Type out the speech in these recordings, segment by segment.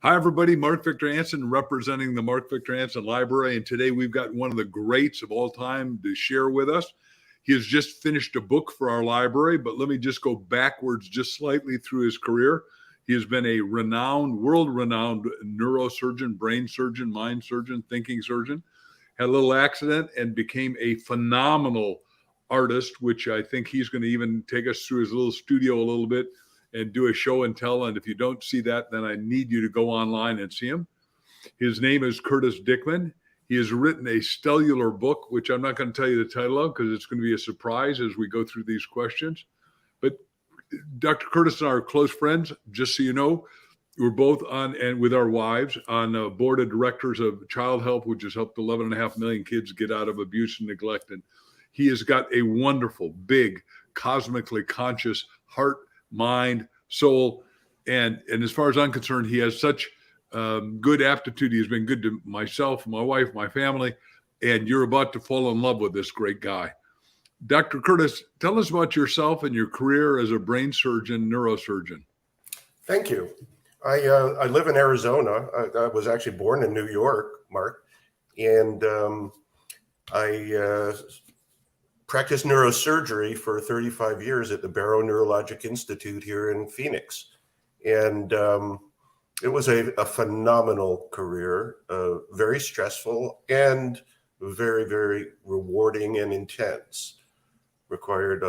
Hi, everybody. Mark Victor Hansen representing the Mark Victor Hansen Library. And today we've got one of the greats of all time to share with us. He has just finished a book for our library, but let me just go backwards just slightly through his career. He has been a world renowned neurosurgeon, brain surgeon, mind surgeon, thinking surgeon. Had a little accident and became a phenomenal artist, which I think he's going to even take us through his little studio a little bit and do a show and tell. And if you don't see that, then I need you to go online and see him. His name is Curtis Dickman. He has written a stellar book, which I'm not going to tell you the title of because it's going to be a surprise as we go through these questions. But Dr. Curtis and I are close friends, just so you know. We're both on, and with our wives, on a board of directors of Child Help, which has helped 11.5 million kids get out of abuse and neglect. And he has got a wonderful, big, cosmically conscious heart, mind, soul, and as far as I'm concerned, he has such good aptitude. He's been good to myself, my wife, my family, and you're about to fall in love with this great guy. Dr. Curtis, tell us about yourself and your career as a brain surgeon, neurosurgeon. Thank you. I live in Arizona. I was actually born in New York, Mark, and I practiced neurosurgery for 35 years at the Barrow Neurologic Institute here in Phoenix. And it was a phenomenal career, very stressful and very, very rewarding and intense. Requires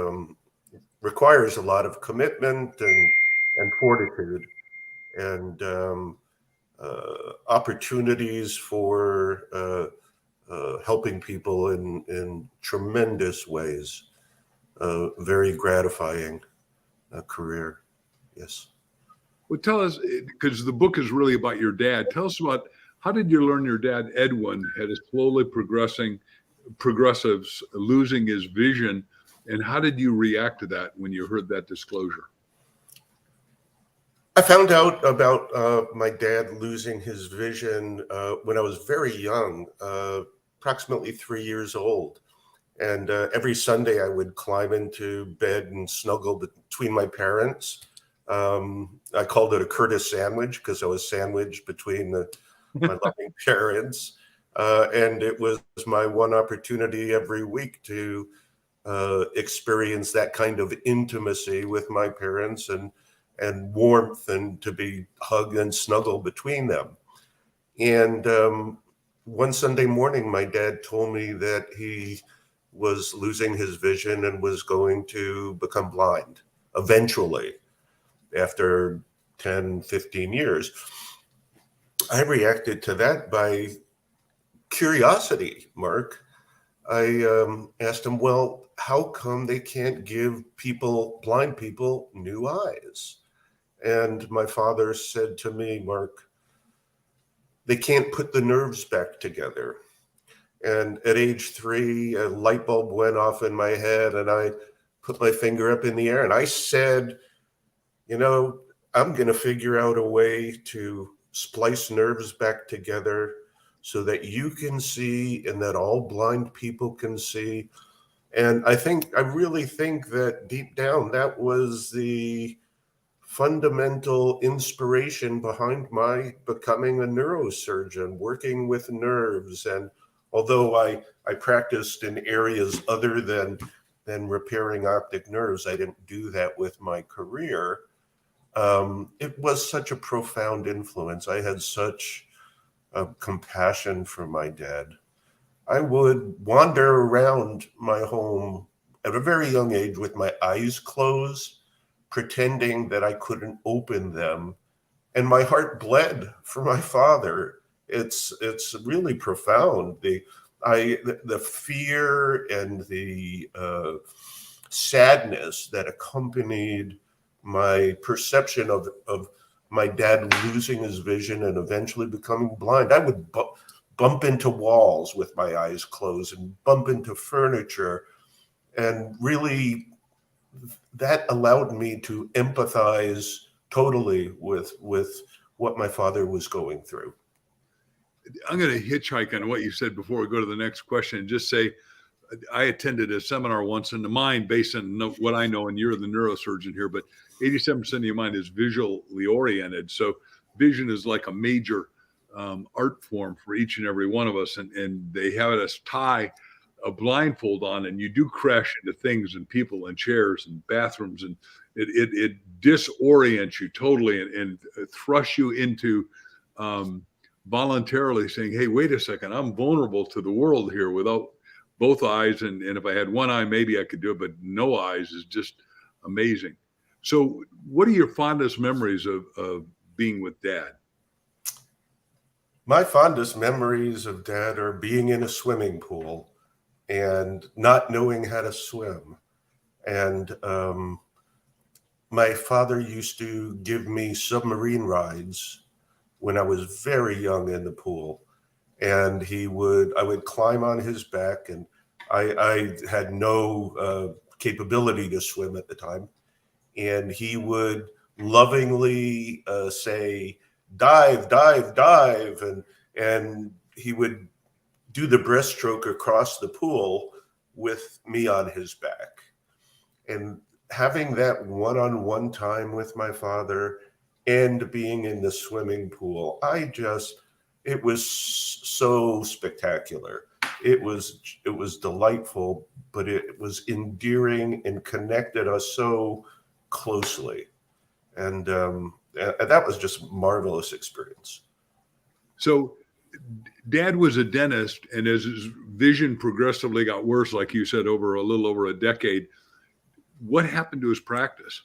a lot of commitment and fortitude and opportunities for helping people in tremendous ways. Very gratifying career. Yes. Well, tell us, because the book is really about your dad. Tell us about how did you learn your dad, Edwin, had a slowly progressive losing his vision, and how did you react to that when you heard that disclosure? I found out about my dad losing his vision when I was very young, approximately 3 years old. And every Sunday I would climb into bed and snuggle between my parents. I called it a Curtis sandwich because I was sandwiched between my loving parents. And it was my one opportunity every week to experience that kind of intimacy with my parents and warmth and to be hugged and snuggled between them. And one Sunday morning, my dad told me that he was losing his vision and was going to become blind eventually after 10, 15 years. I reacted to that by curiosity, Mark. I asked him, well, how come they can't give blind people, new eyes? And my father said to me, Mark, they can't put the nerves back together. And at age 3, a light bulb went off in my head and I put my finger up in the air and I said, I'm going to figure out a way to splice nerves back together so that you can see and that all blind people can see. And I really think that deep down, that was the fundamental inspiration behind my becoming a neurosurgeon, working with nerves. And although I practiced in areas other than repairing optic nerves, I didn't do that with my career. It was such a profound influence. I had such compassion for my dad. I would wander around my home at a very young age with my eyes closed, pretending that I couldn't open them. And my heart bled for my father. It's really profound. The fear and the sadness that accompanied my perception of my dad losing his vision and eventually becoming blind. I would bump into walls with my eyes closed and bump into furniture. And really, that allowed me to empathize totally with what my father was going through. I'm going to hitchhike on what you said before we go to the next question and just say, I attended a seminar once, and the mind, based on what I know, and you're the neurosurgeon here, but 87% of your mind is visually oriented. So vision is like a major art form for each and every one of us. And they have us tie a blindfold on, and you do crash into things and people and chairs and bathrooms, and it disorients you totally and thrusts you into voluntarily saying, hey, wait a second, I'm vulnerable to the world here without both eyes. And if I had one eye, maybe I could do it, but no eyes is just amazing. So what are your fondest memories of being with Dad? My fondest memories of Dad are being in a swimming pool and not knowing how to swim. And my father used to give me submarine rides when I was very young in the pool. And I would climb on his back, and I had no capability to swim at the time. And he would lovingly say, dive, dive, dive. And he would do the breaststroke across the pool with me on his back. And having that one-on-one time with my father and being in the swimming pool, it was so spectacular. It was delightful, but it was endearing and connected us so closely. And that was just a marvelous experience. So Dad was a dentist, and as his vision progressively got worse, like you said, over a little over a decade, what happened to his practice?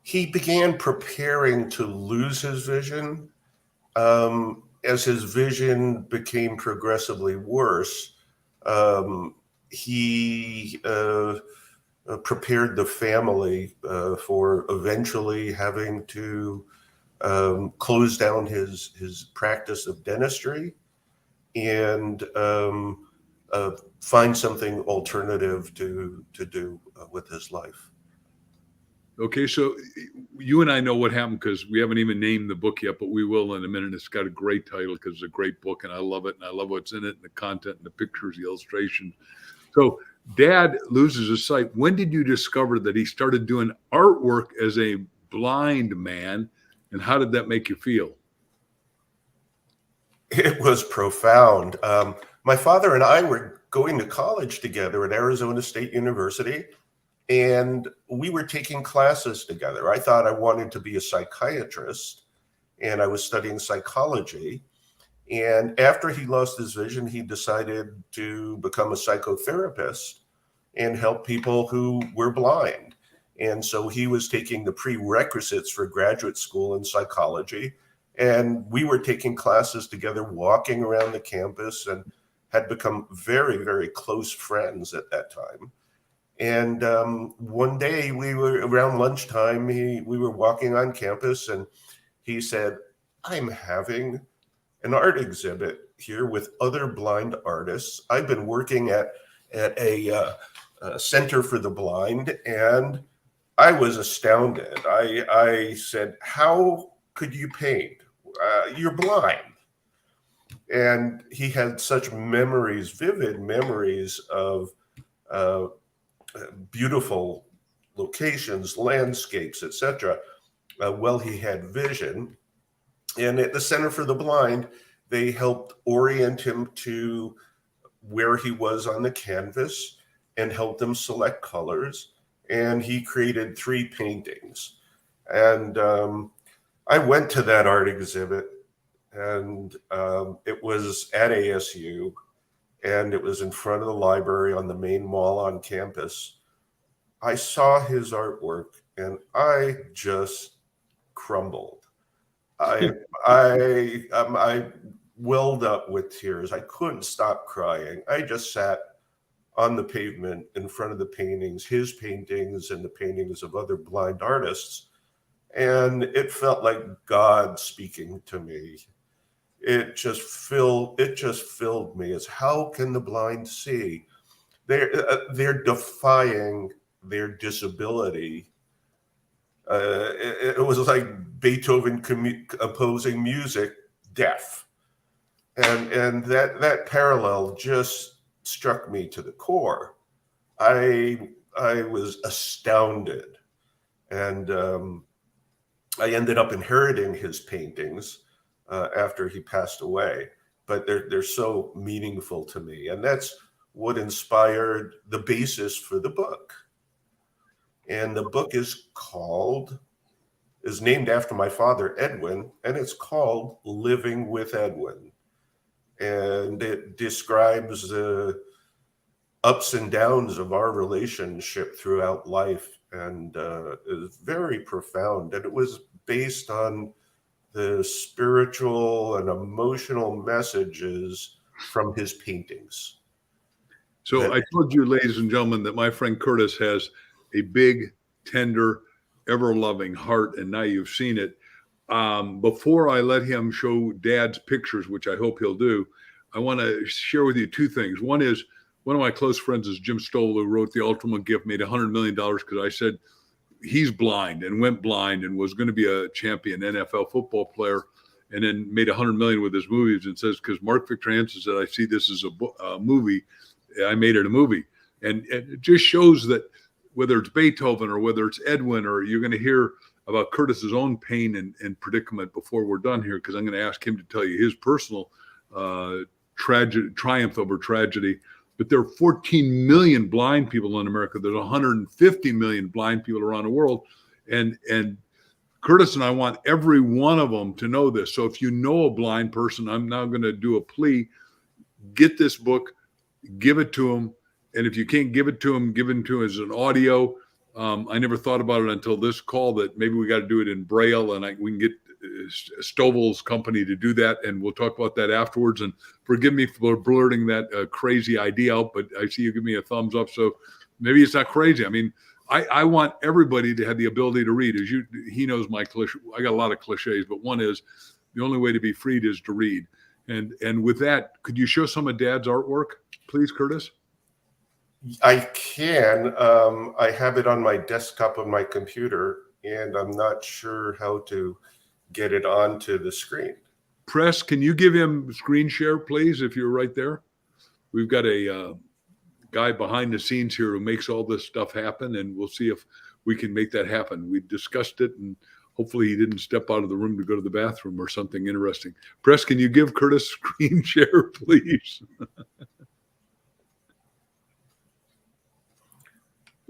He began preparing to lose his vision. As his vision became progressively worse, he prepared the family for eventually having to close down his practice of dentistry and find something alternative to do with his life. Okay, so you and I know what happened because we haven't even named the book yet, but we will in a minute. It's got a great title because it's a great book, and I love it, and I love what's in it, and the content, and the pictures, the illustrations. So Dad loses his sight. When did you discover that he started doing artwork as a blind man, and how did that make you feel? It was profound. My father and I were going to college together at Arizona State University, and we were taking classes together. I thought I wanted to be a psychiatrist, and I was studying psychology. And after he lost his vision, he decided to become a psychotherapist and help people who were blind. And so he was taking the prerequisites for graduate school in psychology. And we were taking classes together, walking around the campus, and had become very, very close friends at that time. And one day we were around lunchtime, we were walking on campus, and he said, I'm having an art exhibit here with other blind artists. I've been working at a center for the blind, and I was astounded. I said, how could you paint? You're blind. And he had such memories, vivid memories of beautiful locations, landscapes, etc. Well, he had vision. And at the Center for the Blind, they helped orient him to where he was on the canvas and helped him select colors. And he created 3 paintings. And I went to that art exhibit, and it was at ASU, and it was in front of the library on the main mall on campus. I saw his artwork, and I just crumbled. I welled up with tears. I couldn't stop crying. I just sat on the pavement in front of the paintings, his paintings and the paintings of other blind artists. And it felt like God speaking to me. It just filled me. As how can the blind see? They're defying their disability. It was like Beethoven composing music deaf, and that parallel just struck me to the core. I was astounded, and I ended up inheriting his paintings after he passed away, but they're so meaningful to me. And that's what inspired the basis for the book. And the book is named after my father, Edwin, and it's called Living with Edwin. And it describes the ups and downs of our relationship throughout life, and is very profound. And it was based on the spiritual and emotional messages from his paintings. So I told you, ladies and gentlemen, that my friend Curtis has a big, tender, ever-loving heart, and now you've seen it. Before I let him show Dad's pictures, which I hope he'll do, I want to share with you two things. One is, one of my close friends is Jim Stoll, who wrote The Ultimate Gift, made $100 million because I said he's blind and went blind and was going to be a champion NFL football player, and then made $100 million with his movies, and says, because Mark Victor Hansen said, I see this as a movie, I made it a movie. And it just shows that whether it's Beethoven or whether it's Edwin, or you're going to hear about Curtis's own pain and predicament before we're done here, because I'm going to ask him to tell you his personal triumph over tragedy. But there are 14 million blind people in America. There's 150 million blind people around the world. And Curtis and I want every one of them to know this. So if you know a blind person, I'm now going to do a plea. Get this book, give it to them. And if you can't give it to them, give it to them as an audio. I never thought about it until this call that maybe we got to do it in Braille, and we can get Stovall's company to do that, and we'll talk about that afterwards. And forgive me for blurting that crazy idea out, but I see you give me a thumbs up, so maybe it's not crazy. I mean, I want everybody to have the ability to read. He knows my cliche. I got a lot of cliches, but one is the only way to be freed is to read. And with that, could you show some of Dad's artwork, please, Curtis? I can. I have it on my desktop of my computer, and I'm not sure how to get it onto the screen. Press, can you give him screen share, please, if you're right there? We've got a guy behind the scenes here who makes all this stuff happen, and we'll see if we can make that happen. We discussed it, and hopefully he didn't step out of the room to go to the bathroom or something interesting. Press, can you give Curtis screen share, please?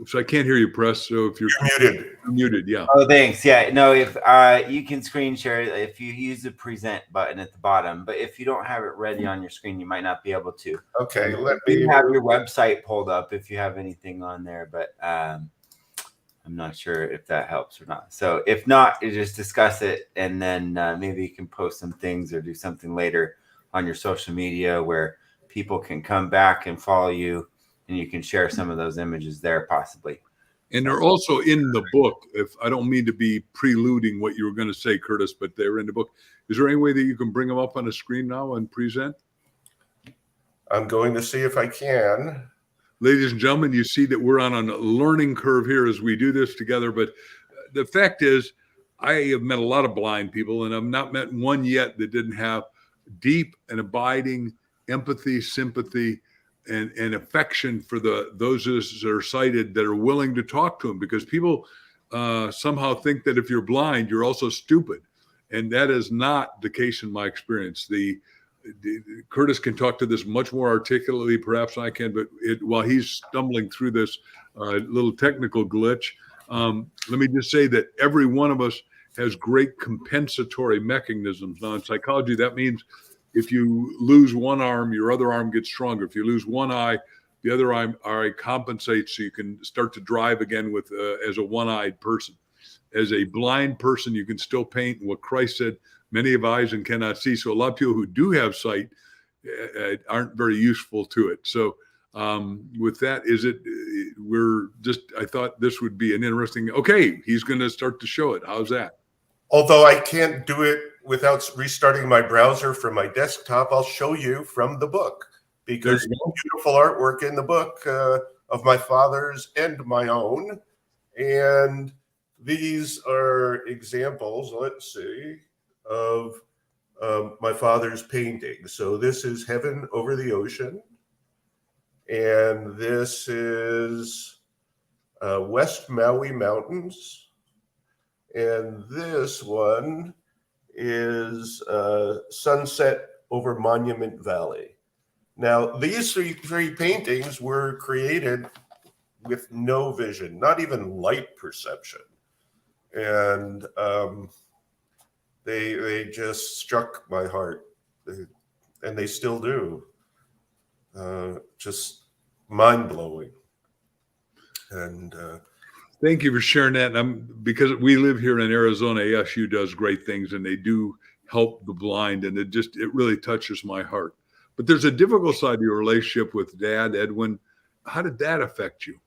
So I can't hear you, Press. So if you're muted. Muted, yeah. Oh, thanks. Yeah, no, if you can screen share if you use the present button at the bottom, but if you don't have it ready on your screen, you might not be able to. Okay, You have your website pulled up if you have anything on there, but I'm not sure if that helps or not. So if not, you just discuss it, and then maybe you can post some things or do something later on your social media where people can come back and follow you, and you can share some of those images there possibly. And they're also in the book. If I don't mean to be preluding what you were going to say, Curtis, but they're in the book. Is there any way that you can bring them up on a screen now and present? I'm going to see if I can. Ladies and gentlemen, you see that we're on a learning curve here as we do this together. But the fact is, I have met a lot of blind people, and I've not met one yet that didn't have deep and abiding empathy, sympathy, and affection for those that are sighted, that are willing to talk to them, because people somehow think that if you're blind, you're also stupid. And that is not the case in my experience. Curtis can talk to this much more articulately perhaps than I can, but while he's stumbling through this little technical glitch, let me just say that every one of us has great compensatory mechanisms. Now in psychology, that means if you lose one arm, your other arm gets stronger. If you lose one eye, the other eye compensates, so you can start to drive again with as a one-eyed person. As a blind person, you can still paint. And what Christ said, many have eyes and cannot see. So a lot of people who do have sight aren't very useful to it. So with that, I thought this would be an interesting, okay, he's going to start to show it. How's that? Although I can't do it without restarting my browser from my desktop, I'll show you from the book, because beautiful artwork in the book of my father's and my own. And these are examples, let's see, of my father's painting. So this is Heaven Over the Ocean. And this is West Maui Mountains. And this one is Sunset over Monument Valley. Now, these three paintings were created with no vision, not even light perception. And they just struck my heart, and they still do. Just mind-blowing. And thank you for sharing that. And because we live here in Arizona, ASU does great things, and they do help the blind, and it really touches my heart. But there's a difficult side of your relationship with Dad, Edwin. How did that affect you?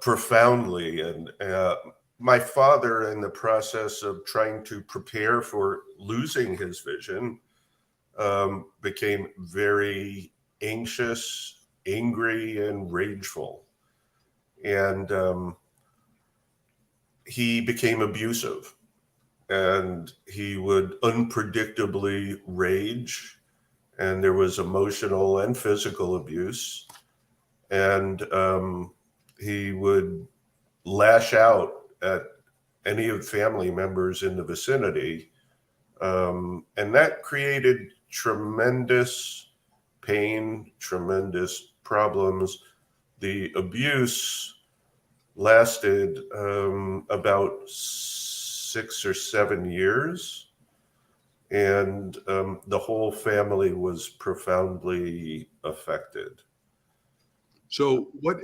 Profoundly. And my father, in the process of trying to prepare for losing his vision, became very anxious, angry, and rageful. And he became abusive, and he would unpredictably rage, and there was emotional and physical abuse. And he would lash out at any of the family members in the vicinity. And that created tremendous pain, tremendous problems. The abuse lasted about 6 or 7 years. And the whole family was profoundly affected. So what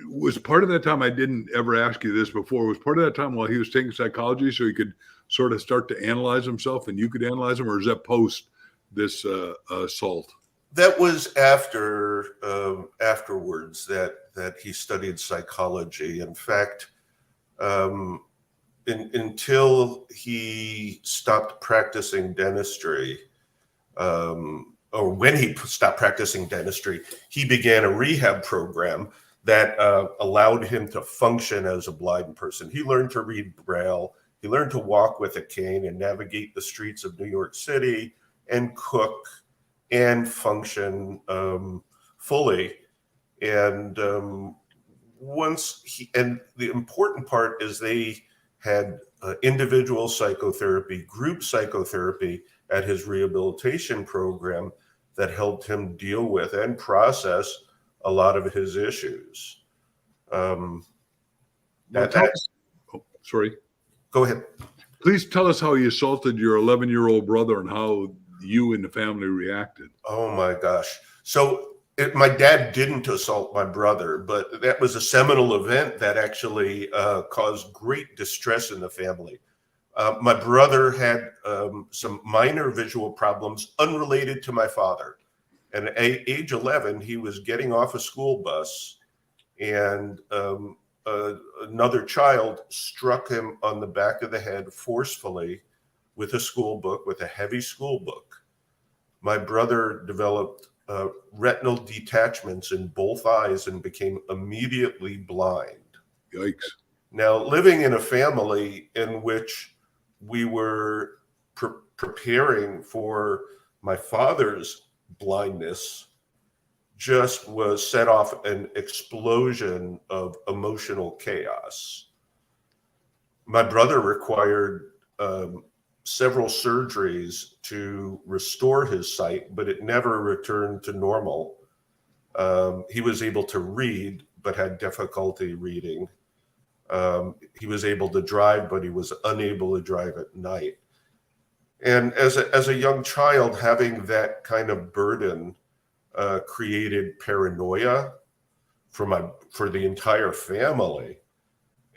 was part of that time, I didn't ever ask you this before, was part of that time while he was taking psychology so he could sort of start to analyze himself and you could analyze him, or is that post this assault? That was afterwards that he studied psychology. In fact, until he stopped practicing dentistry, or when he stopped practicing dentistry, he began a rehab program that allowed him to function as a blind person. He learned to read Braille. He learned to walk with a cane and navigate the streets of New York City and cook and function fully. And and the important part is they had individual psychotherapy, group psychotherapy at his rehabilitation program that helped him deal with and process a lot of his issues. Sorry. Go ahead. Please tell us how he assaulted your 11-year-old brother and how you and the family reacted. Oh my gosh. So my dad didn't assault my brother, but that was a seminal event that actually caused great distress in the family. My brother had some minor visual problems unrelated to my father. And at age 11, he was getting off a school bus, and another child struck him on the back of the head forcefully with a school book, with a heavy school book. My brother developed retinal detachments in both eyes and became immediately blind. Yikes. Now, living in a family in which we were preparing for my father's blindness just was set off an explosion of emotional chaos. My brother required several surgeries to restore his sight, but it never returned to normal. He was able to read, but had difficulty reading. He was able to drive, but he was unable to drive at night. And as a young child, having that kind of burden created paranoia for the entire family,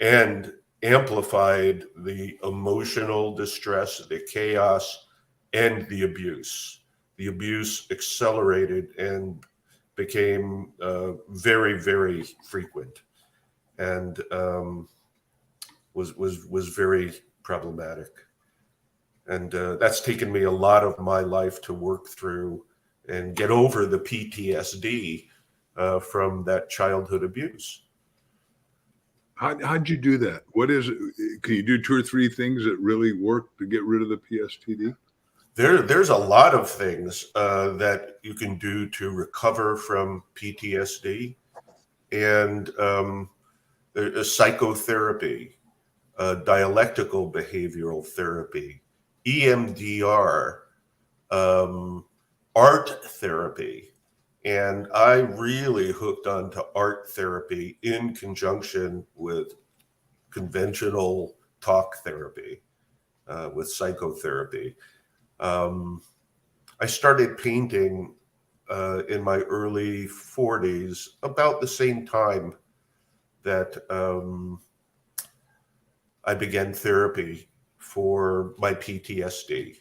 and amplified the emotional distress, the chaos, and the abuse. The abuse accelerated and became very, very frequent, and was very problematic. And that's taken me a lot of my life to work through and get over the PTSD from that childhood abuse. How'd you do that? Can you do 2 or 3 things that really work to get rid of the PTSD? There's a lot of things that you can do to recover from PTSD, and there's psychotherapy. dialectical behavioral therapy, EMDR, art therapy. And I really hooked onto art therapy in conjunction with conventional talk therapy, with psychotherapy. I started painting in my early 40s, about the same time that I began therapy for my PTSD.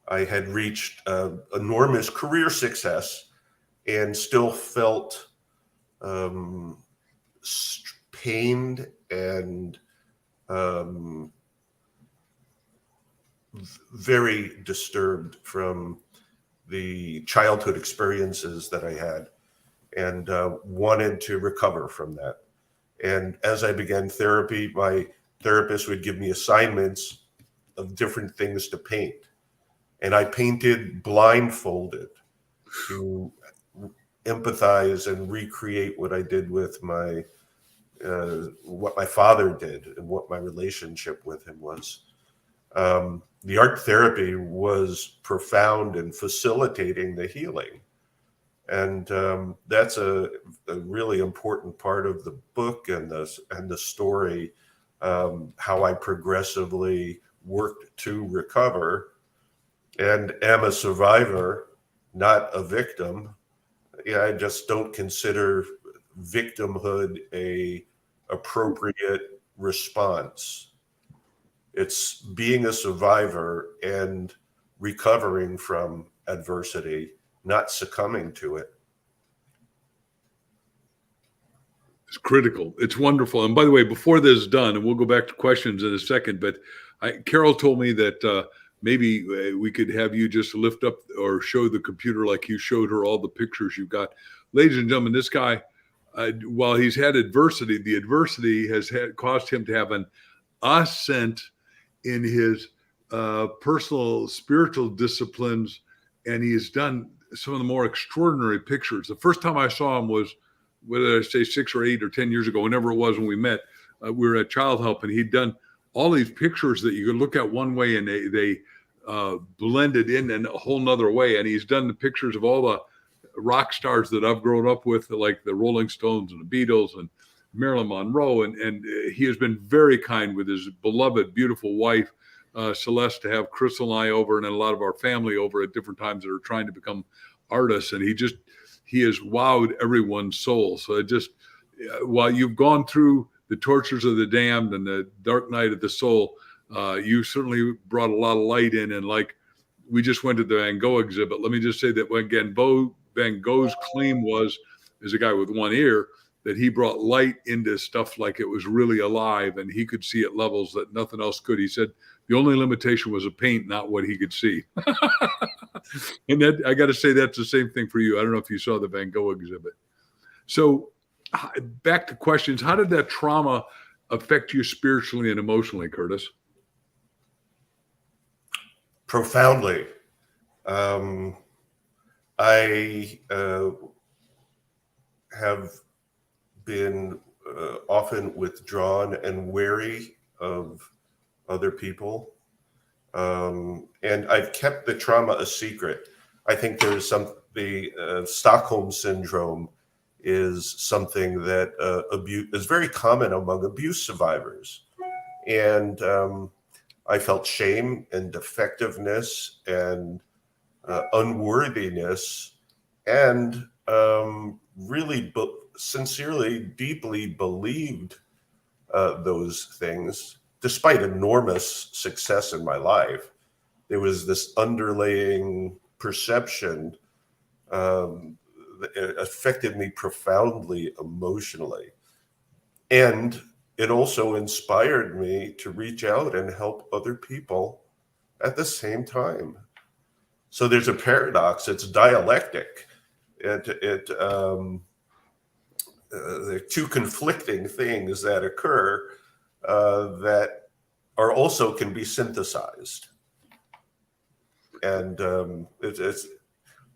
I had reached enormous career success and still felt pained and very disturbed from the childhood experiences that I had, and wanted to recover from that. And as I began therapy, my therapist would give me assignments of different things to paint. And I painted blindfolded to empathize and recreate what I did with my, what my father did and what my relationship with him was. The art therapy was profound in facilitating the healing. And that's a really important part of the book and the story, how I progressively worked to recover and am a survivor, not a victim. Yeah, I just don't consider victimhood a appropriate response. It's being a survivor and recovering from adversity, not succumbing to it. It's critical. It's wonderful. And by the way, before this is done, and we'll go back to questions in a second, but Carol told me that maybe we could have you just lift up or show the computer like you showed her all the pictures you've got. Ladies and gentlemen, this guy, while he's had adversity, the adversity has caused him to have an ascent in his personal spiritual disciplines, and he has done some of the more extraordinary pictures. The first time I saw him was, what did I say, 6 or 8 or 10 years ago, whenever it was when we met. We were at Child Help, and he'd done all these pictures that you could look at one way and they blended in a whole nother way. And he's done the pictures of all the rock stars that I've grown up with, like the Rolling Stones and the Beatles and Marilyn Monroe. And he has been very kind with his beloved, beautiful wife, Celeste, to have Crystal and I over, and then a lot of our family over at different times that are trying to become artists. And he has wowed everyone's soul. So it just, while you've gone through the tortures of the damned and the dark night of the soul, you certainly brought a lot of light in. And like, we just went to the Van Gogh exhibit. Let me just say that again, Van Gogh's claim was, as a guy with one ear, that he brought light into stuff like it was really alive, and he could see at levels that nothing else could. He said the only limitation was a paint, not what he could see. And that, I got to say, that's the same thing for you. I don't know if you saw the Van Gogh exhibit. So back to questions. How did that trauma affect you spiritually and emotionally, Curtis? Profoundly. I have been often withdrawn and wary of other people. And I've kept the trauma a secret. I think there's the Stockholm syndrome is something that is very common among abuse survivors. And I felt shame and defectiveness and unworthiness, and really sincerely, deeply believed those things. Despite enormous success in my life, there was this underlying perception that affected me profoundly emotionally. And it also inspired me to reach out and help other people at the same time. So there's a paradox. It's dialectic. There are two conflicting things that occur that are also can be synthesized. And it's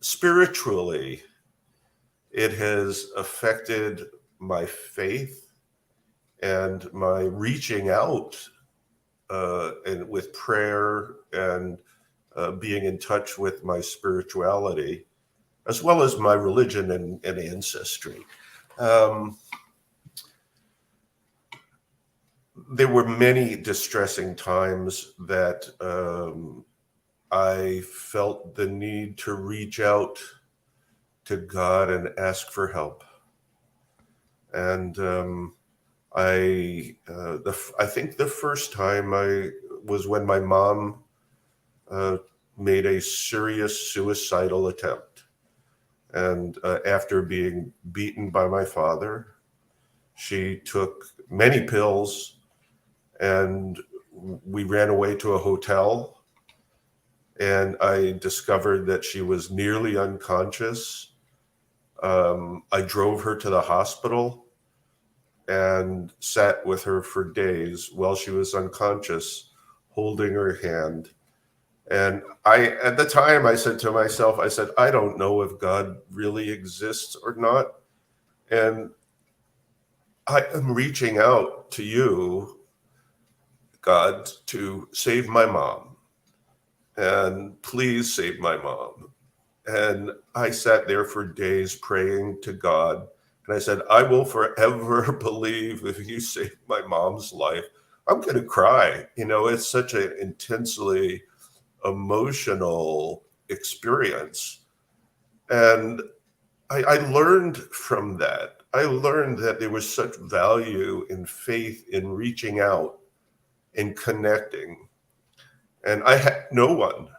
spiritually, it has affected my faith and my reaching out and with prayer and being in touch with my spirituality, as well as my religion and ancestry. There were many distressing times that I felt the need to reach out to God and ask for help. And I think the first time was when my mom made a serious suicidal attempt. And after being beaten by my father, she took many pills, and we ran away to a hotel. And I discovered that she was nearly unconscious. I drove her to the hospital and sat with her for days while she was unconscious, holding her hand. And at the time, I said to myself, I don't know if God really exists or not. And I am reaching out to you, God, to save my mom. And please save my mom. And I sat there for days praying to God. And I said, I will forever believe if you save my mom's life. I'm going to cry. It's such an intensely emotional experience. And I learned from that. I learned that there was such value in faith in reaching out and connecting. And I had no one.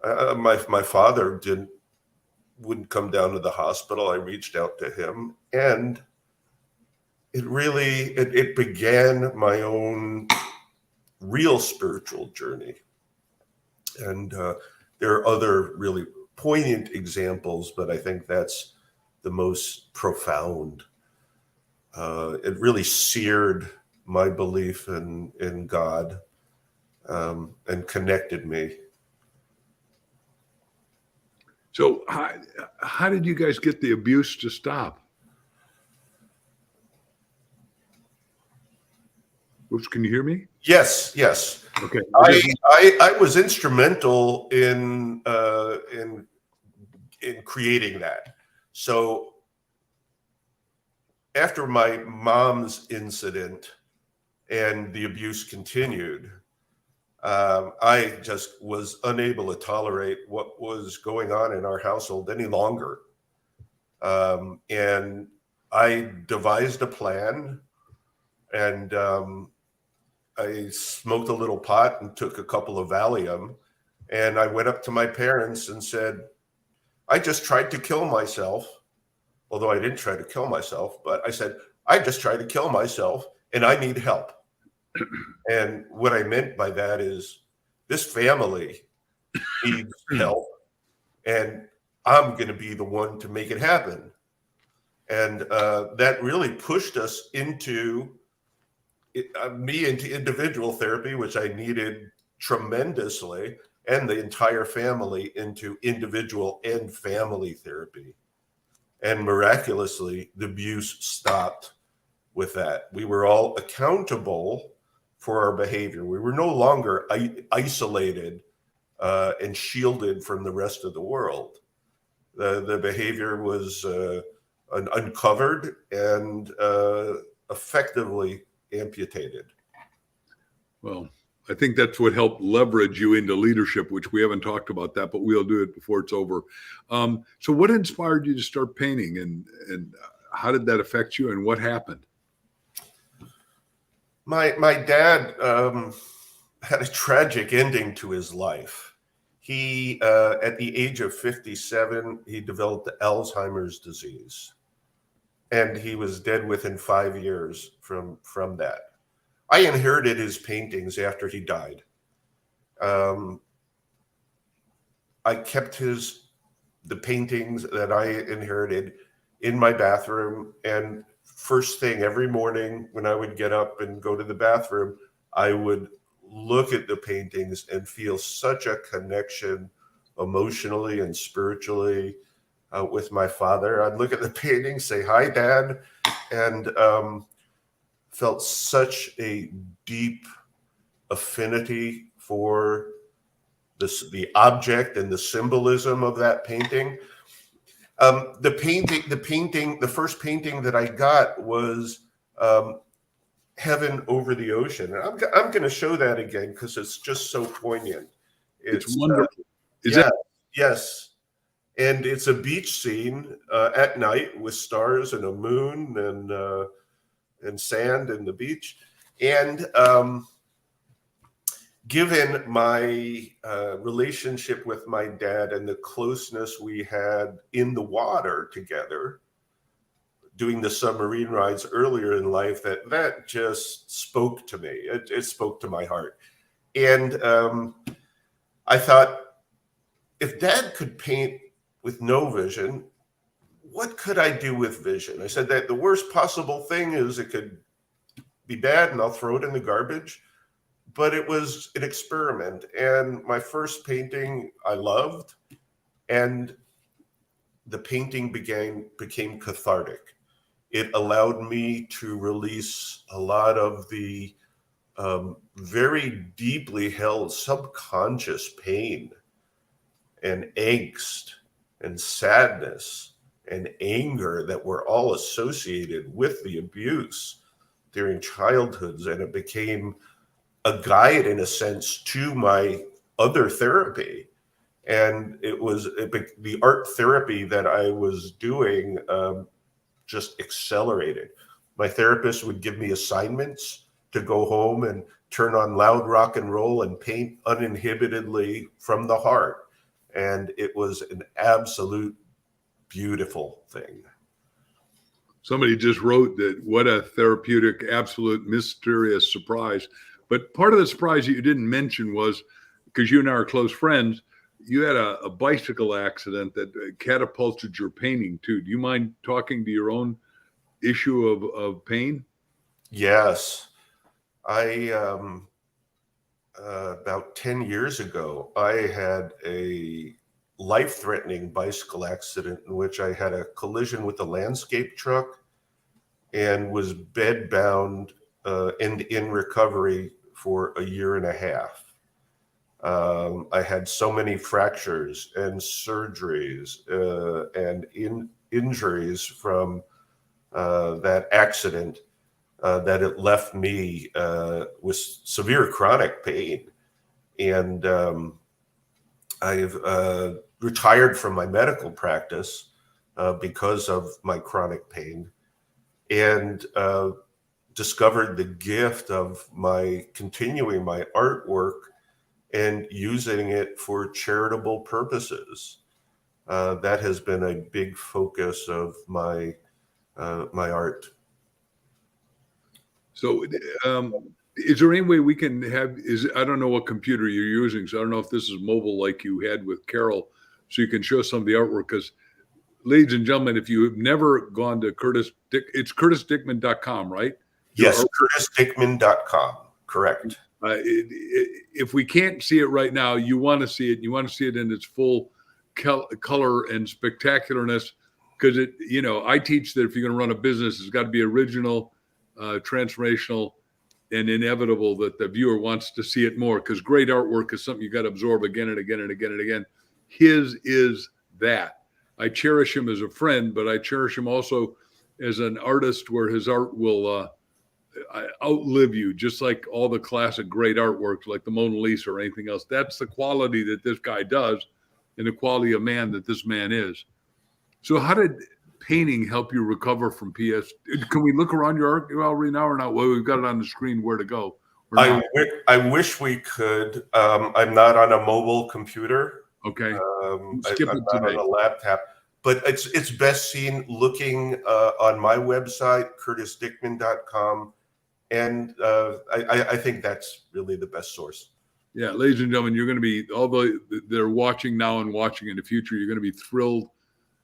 My father wouldn't come down to the hospital. I reached out to him, and it began my own real spiritual journey. And there are other really poignant examples, but I think that's the most profound. It really seared my belief in God and connected me. So how did you guys get the abuse to stop? Oops, can you hear me? Yes. Okay. I was instrumental in creating that. So after my mom's incident and the abuse continued, I just was unable to tolerate what was going on in our household any longer. And I devised a plan, and I smoked a little pot and took a couple of Valium. And I went up to my parents and said, I just tried to kill myself. Although I didn't try to kill myself, but I said, I just tried to kill myself and I need help. And what I meant by that is this family needs help, and I'm going to be the one to make it happen. And that really pushed us into individual therapy, which I needed tremendously, and the entire family into individual and family therapy. And miraculously, the abuse stopped with that. We were all accountable for our behavior. We were no longer isolated and shielded from the rest of the world. The behavior was uncovered and effectively amputated. Well, I think that's what helped leverage you into leadership, which we haven't talked about that, but we'll do it before it's over. So what inspired you to start painting, and how did that affect you, and what happened? My dad had a tragic ending to his life. He, at the age of 57, he developed Alzheimer's disease, and he was dead within 5 years from that. I inherited his paintings after he died. I kept the paintings that I inherited in my bathroom, and first thing every morning when I would get up and go to the bathroom, I would look at the paintings and feel such a connection emotionally and spiritually with my father. I'd look at the paintings, say, hi, Dad. And felt such a deep affinity for the object and the symbolism of that painting. The first painting that I got was Heaven Over the Ocean. And I'm going to show that again because it's just so poignant. It's wonderful. Yes. And it's a beach scene at night with stars and a moon and sand and the beach. And given my relationship with my dad and the closeness we had in the water together, doing the submarine rides earlier in life, that just spoke to me. It spoke to my heart. And I thought, if Dad could paint with no vision, what could I do with vision? I said that the worst possible thing is it could be bad and I'll throw it in the garbage. But it was an experiment. And my first painting I loved, and the painting became cathartic. It allowed me to release a lot of the very deeply held subconscious pain and angst and sadness and anger that were all associated with the abuse during childhoods. And it became a guide, in a sense, to my other therapy. And the art therapy that I was doing just accelerated. My therapist would give me assignments to go home and turn on loud rock and roll and paint uninhibitedly from the heart. And it was an absolute beautiful thing. Somebody just wrote that what a therapeutic, absolute, mysterious surprise. But part of the surprise that you didn't mention was, because you and I are close friends, you had a bicycle accident that catapulted your painting too. Do you mind talking to your own issue of pain? Yes. About 10 years ago, I had a life-threatening bicycle accident in which I had a collision with a landscape truck and was bedbound and in recovery for a year and a half. I had so many fractures and surgeries and injuries from that accident that it left me with severe chronic pain. And I've retired from my medical practice because of my chronic pain, and discovered the gift of continuing my artwork and using it for charitable purposes. That has been a big focus of my art. So is there any way we can I don't know what computer you're using, so I don't know if this is mobile like you had with Carol, so you can show some of the artwork. Because, ladies and gentlemen, if you have never gone to it's curtisdickman.com, right? Yes, curtisdickman.com, correct. If we can't see it right now, you want to see it. You want to see it in its full color and spectacularness, because I teach that if you're going to run a business, it's got to be original, transformational, and inevitable that the viewer wants to see it more, because great artwork is something you got to absorb again and again and again and again. His is that. I cherish him as a friend, but I cherish him also as an artist, where his art will outlive you, just like all the classic great artworks like the Mona Lisa or anything else. That's the quality that this guy does and the quality of man that this man is. So how did painting help you recover from PS? Can we look around your art gallery now or not? Well, we've got it on the screen where to go. I wish we could. I'm not on a mobile computer. Okay. I'm not on a laptop. But it's best seen looking on my website, curtisdickman.com. And I think that's really the best source. Yeah, ladies and gentlemen, you're going to be, although they're watching now and watching in the future, you're going to be thrilled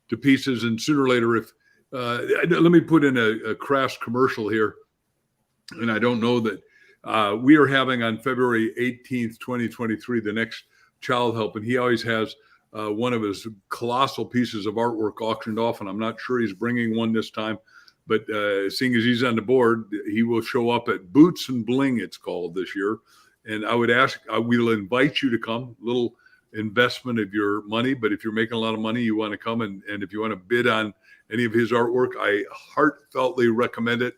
to pieces. And sooner or later, let me put in a crass commercial here. And I don't know that we are having on February 18th, 2023, the next Child Help. And he always has one of his colossal pieces of artwork auctioned off. And I'm not sure he's bringing one this time. But seeing as he's on the board, he will show up at Boots and Bling, it's called this year. And I would ask, we'll invite you to come. Little investment of your money, but if you're making a lot of money, you want to come, and if you want to bid on any of his artwork, I heartfeltly recommend it,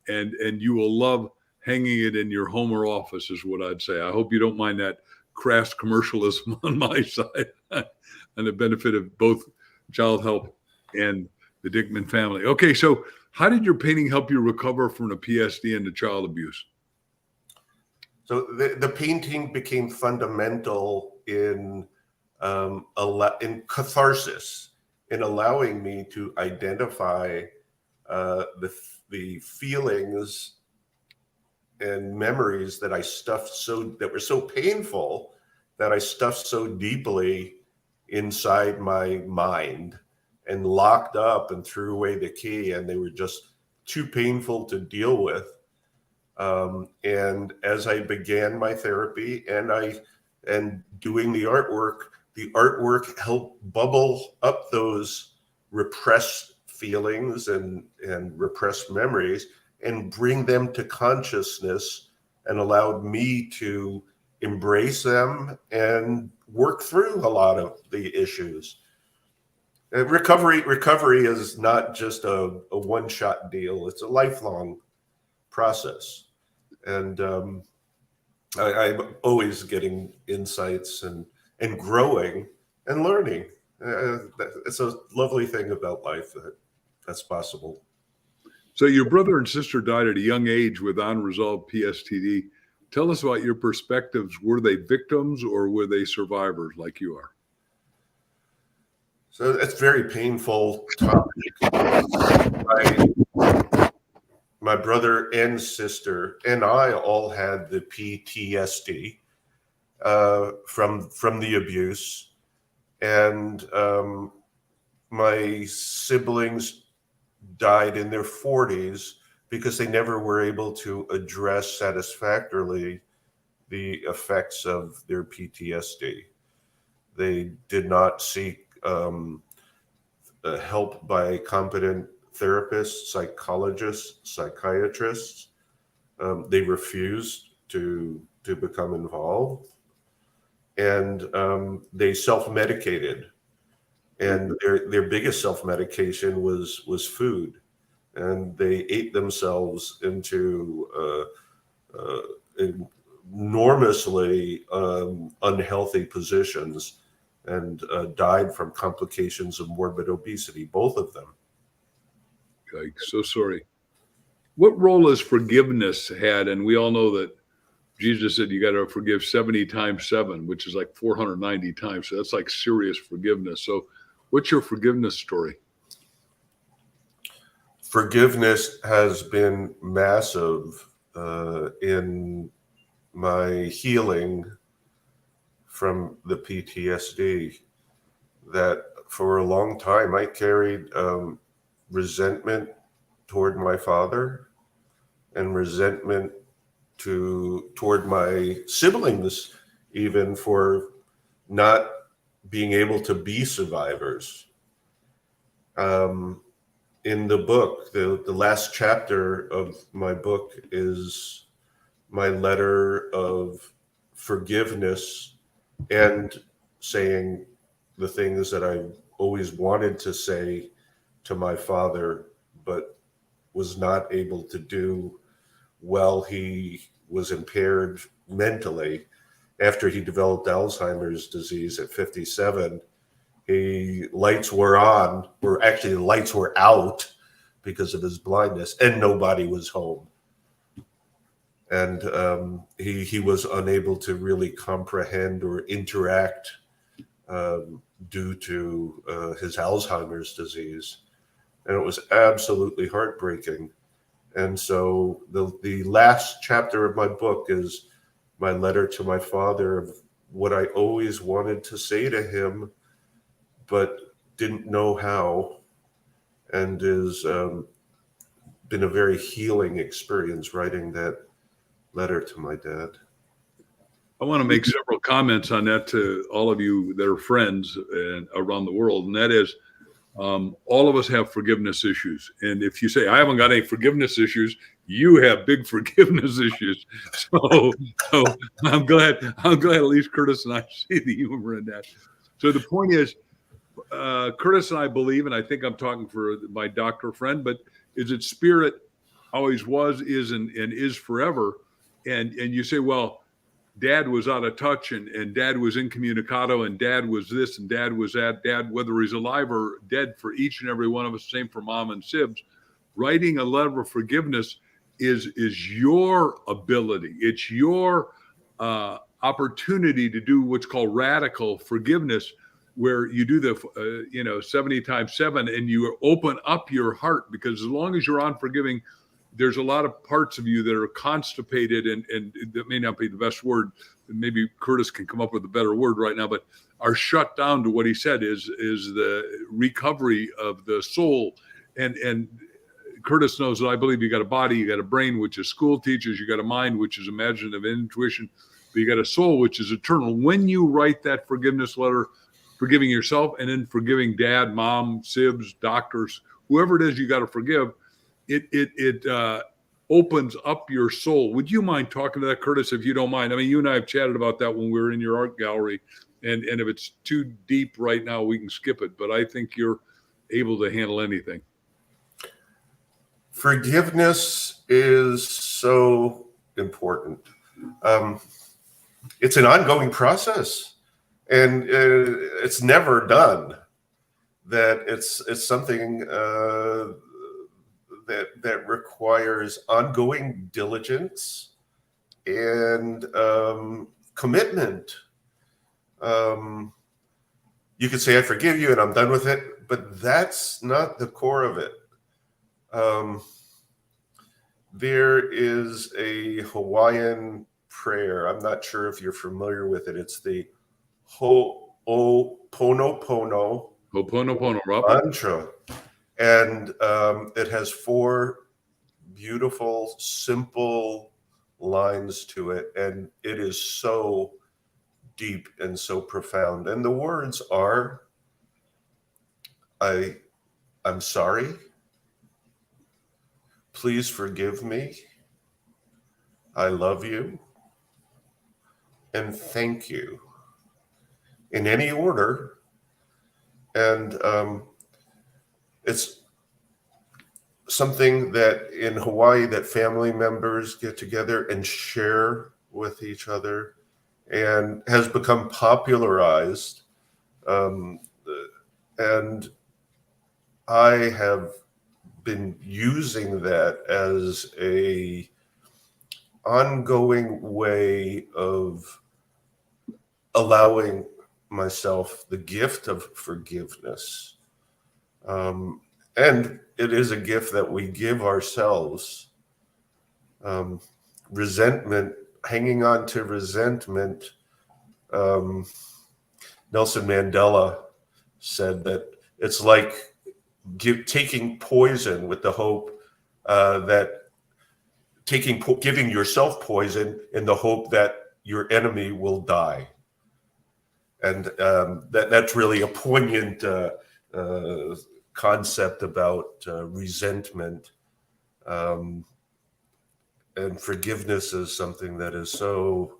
and you will love hanging it in your home or office, is what I'd say. I hope you don't mind that crass commercialism on my side and the benefit of both Child Help and the Dickman family. Okay, so how did your painting help you recover from the PSD and the child abuse? So the painting became fundamental in catharsis, in allowing me to identify the feelings and memories that I stuffed that were so painful, that I stuffed so deeply inside my mind and locked up and threw away the key, and they were just too painful to deal with. And as I began my therapy and doing the artwork helped bubble up those repressed feelings and repressed memories and bring them to consciousness, and allowed me to embrace them and work through a lot of the issues. Recovery is not just a one-shot deal. It's a lifelong process. And I'm always getting insights and growing and learning. It's a lovely thing about life that's possible. So your brother and sister died at a young age with unresolved PSTD. Tell us about your perspectives. Were they victims or were they survivors like you are? So it's very painful topic. My brother and sister and I all had the PTSD from the abuse, and my siblings died in their 40s because they never were able to address satisfactorily the effects of their PTSD. They did not seek help by competent therapists, psychologists, psychiatrists. They refused to become involved, and they self-medicated. And their biggest self-medication was food, and they ate themselves into enormously unhealthy positions, and died from complications of morbid obesity, both of them. Okay, so sorry. What role has forgiveness had? And we all know that Jesus said you got to forgive 70 times 7, which is like 490 times. So that's like serious forgiveness. So what's your forgiveness story? Forgiveness has been massive in my healing from the PTSD. That for a long time I carried resentment toward my father and resentment toward my siblings, even for not being able to be survivors. In the book, the last chapter of my book is my letter of forgiveness and saying the things that I always wanted to say to my father, but was not able to do while he was impaired mentally. After he developed Alzheimer's disease at 57, lights were on, or actually the lights were out because of his blindness, and nobody was home. And he was unable to really comprehend or interact due to his Alzheimer's disease. And it was absolutely heartbreaking. And so the last chapter of my book is my letter to my father of what I always wanted to say to him, but didn't know how, and is been a very healing experience writing that letter to my dad. I want to make several comments on that to all of you that are friends and around the world. And that is, All of us have forgiveness issues. And if you say, I haven't got any forgiveness issues, you have big forgiveness issues. So I'm glad at least Curtis and I see the humor in that. So the point is, Curtis and I believe, and I think I'm talking for my doctor friend, but is that spirit always was, is, and is forever. And you say, well, Dad was out of touch, and Dad was incommunicado, and Dad was this, and Dad was that. Dad, whether he's alive or dead, for each and every one of us, same for Mom and Sibs. Writing a letter of forgiveness is your ability. It's your opportunity to do what's called radical forgiveness, where you do the 70 times 7, and you open up your heart, because as long as you're unforgiving, there's a lot of parts of you that are constipated, and that may not be the best word. Maybe Curtis can come up with a better word right now, but are shut down to what he said is the recovery of the soul. And Curtis knows that I believe you got a body, you got a brain, which is school teachers, you got a mind, which is imaginative intuition, but you got a soul, which is eternal. When you write that forgiveness letter, forgiving yourself and then forgiving Dad, Mom, Sibs, doctors, whoever it is you got to forgive, it opens up your soul. Would you mind talking to that, Curtis, if you don't mind? I mean, you and I have chatted about that when we were in your art gallery, and if it's too deep right now, we can skip it, but I think you're able to handle anything. Forgiveness is so important. It's an ongoing process, and it's never done. That it's something that requires ongoing diligence and commitment. You could say, I forgive you and I'm done with it, but that's not the core of it. There is a Hawaiian prayer. I'm not sure if you're familiar with it. It's the Ho'oponopono mantra. And it has 4 beautiful, simple lines to it. And it is so deep and so profound. And the words are, I'm sorry. Please forgive me. I love you. And thank you. In any order. And it's something that in Hawaii that family members get together and share with each other, and has become popularized. And I have been using that as a ongoing way of allowing myself the gift of forgiveness. And it is a gift that we give ourselves. Resentment, hanging on to resentment. Nelson Mandela said that it's like taking poison with the hope that giving yourself poison in the hope that your enemy will die. And that's really a poignant concept about resentment. And forgiveness is something that is so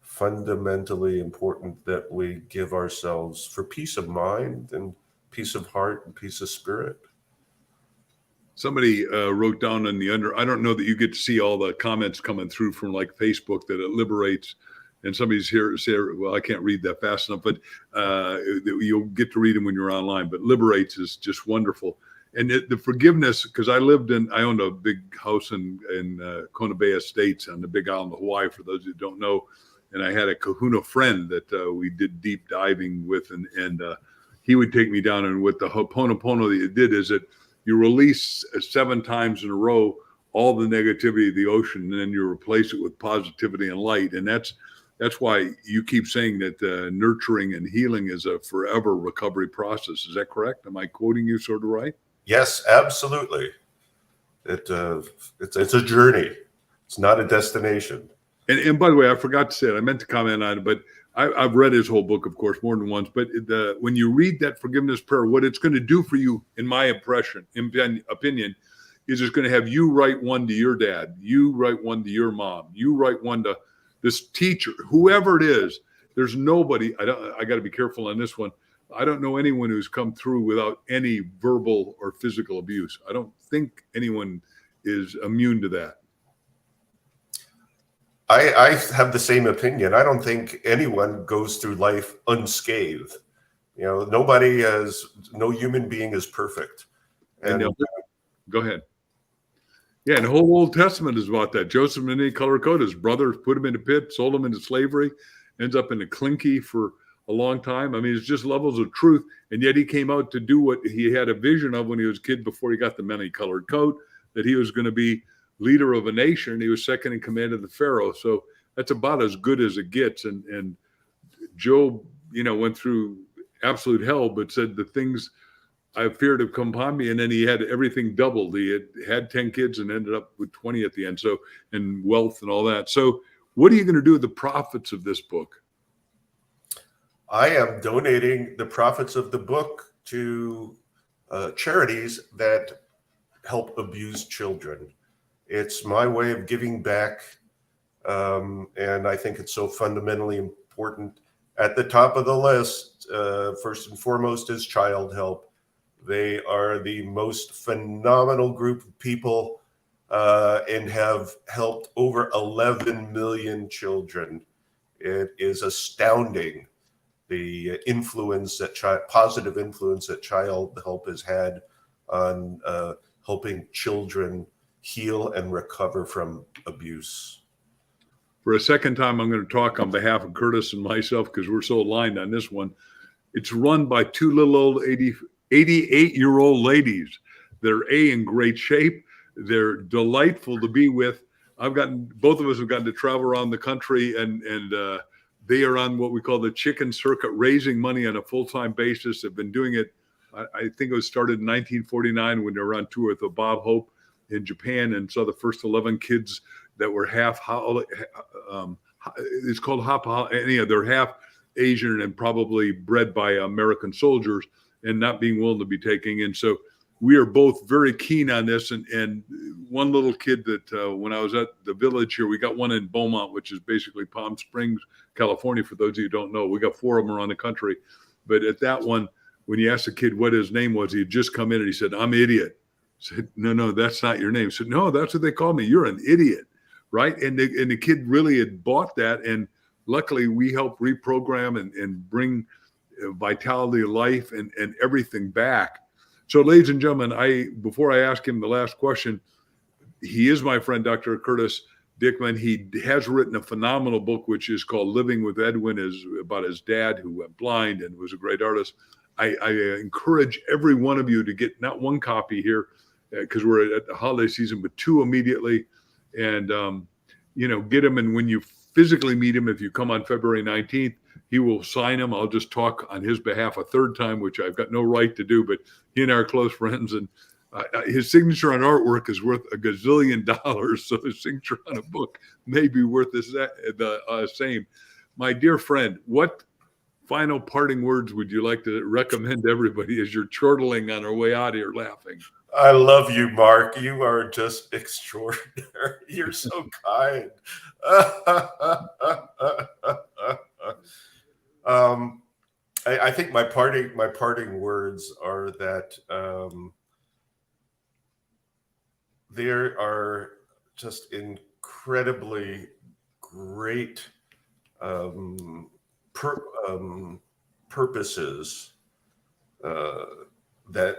fundamentally important that we give ourselves for peace of mind and peace of heart and peace of spirit. Somebody wrote down in the I don't know that you get to see all the comments coming through from like Facebook, that it liberates. And somebody's here to say, well, I can't read that fast enough, but you'll get to read them when you're online. But liberates is just wonderful. And the forgiveness, because I owned a big house in Kona Bay Estates on the Big Island of Hawaii, for those who don't know. And I had a kahuna friend that we did deep diving with, and he would take me down. And with the Ho'oponopono that you did is that you release 7 times in a row all the negativity of the ocean, and then you replace it with positivity and light. And that's why you keep saying that nurturing and healing is a forever recovery process. Is that correct? Am I quoting you sort of right? Yes, absolutely. It's a journey. It's not a destination. And by the way, I forgot to say it. I meant to comment on it, but I've read his whole book, of course, more than once. But when you read that forgiveness prayer, what it's going to do for you, in my opinion, is it's going to have you write one to your dad, you write one to your mom, you write one to this teacher, whoever it is. There's nobody. I got to be careful on this one. I don't know anyone who's come through without any verbal or physical abuse. I don't think anyone is immune to that. I have the same opinion. I don't think anyone goes through life unscathed. No human being is perfect. And go ahead. Yeah, and the whole Old Testament is about that. Joseph didn't any color code. His brothers put him in a pit, sold him into slavery, ends up in a clinky for a long time. I mean, it's just levels of truth. And yet he came out to do what he had a vision of when he was a kid before he got the many-colored coat, that he was going to be leader of a nation. He was second in command of the Pharaoh. So that's about as good as it gets. And Job, went through absolute hell, but said the things I feared have come upon me. And then he had everything doubled. He had 10 kids and ended up with 20 at the end. So, and wealth and all that. So what are you going to do with the profits of this book? I am donating the profits of the book to charities that help abused children. It's my way of giving back. And I think it's so fundamentally important. At the top of the list, first and foremost, is child help. They are the most phenomenal group of people and have helped over 11 million children. It is astounding the positive influence that child help has had on helping children heal and recover from abuse. For a second time, I'm going to talk on behalf of Curtis and myself because we're so aligned on this one. It's run by two little old 88-year-old ladies. They're in great shape. They're delightful to be with. Both of us have gotten to travel around the country, and they are on what we call the chicken circuit, raising money on a full-time basis. They've been doing it. I think it was started in 1949 when they were on tour with Bob Hope in Japan and saw the first 11 kids that were it's called they're half Asian and probably bred by American soldiers and not being willing to be taken in. So we are both very keen on this. And one little kid that when I was at the village here, we got one in Beaumont, which is basically Palm Springs, California. For those of you who don't know, we got 4 of them around the country. But at that one, when you asked the kid what his name was, he had just come in and he said, "I'm idiot." I said, no, that's not your name. He said, "No, that's what they call me. You're an idiot." Right. And the kid really had bought that. And luckily we helped reprogram and bring vitality, life and everything back. So ladies and gentlemen, before I ask him the last question, he is my friend, Dr. Curtis Dickman. He has written a phenomenal book, which is called Living with Edwin, is about his dad who went blind and was a great artist. I encourage every one of you to get not one copy here because we're at the holiday season, but 2 immediately. And, get him. And when you physically meet him, if you come on February 19th, he will sign them. I'll just talk on his behalf a third time, which I've got no right to do, but he and I are close friends. And his signature on artwork is worth $1 gazillion. So his signature on a book may be worth the same. My dear friend, what final parting words would you like to recommend to everybody as you're chortling on our way out here laughing? I love you, Mark. You are just extraordinary. You're so kind. I think my parting words are that there are just incredibly great purposes that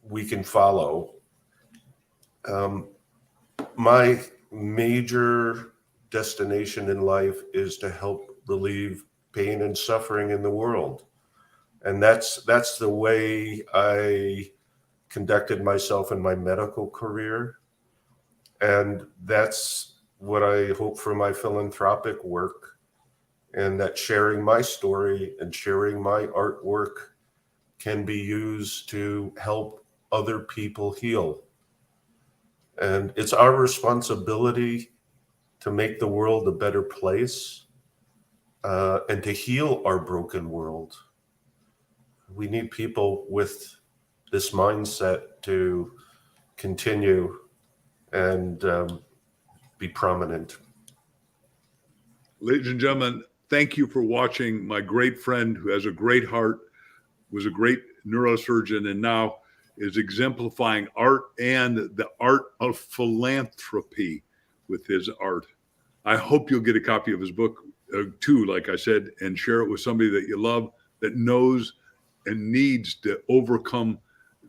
we can follow. My major destination in life is to help relieve pain and suffering in the world. And that's the way I conducted myself in my medical career. And that's what I hope for my philanthropic work, and that sharing my story and sharing my artwork can be used to help other people heal. And it's our responsibility to make the world a better place. and to heal our broken world. We need people with this mindset to continue and be prominent. Ladies and gentlemen, thank you for watching my great friend who has a great heart, was a great neurosurgeon, and now is exemplifying art and the art of philanthropy with his art. I hope you'll get a copy of his book too, like I said, and share it with somebody that you love, that knows and needs to overcome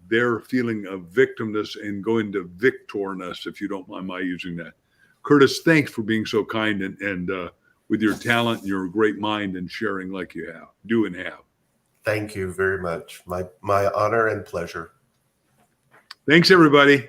their feeling of victimness and go into victorness, if you don't mind my using that. Curtis, thanks for being so kind and with your talent and your great mind and sharing like you do and have. Thank you very much. My honor and pleasure. Thanks, everybody.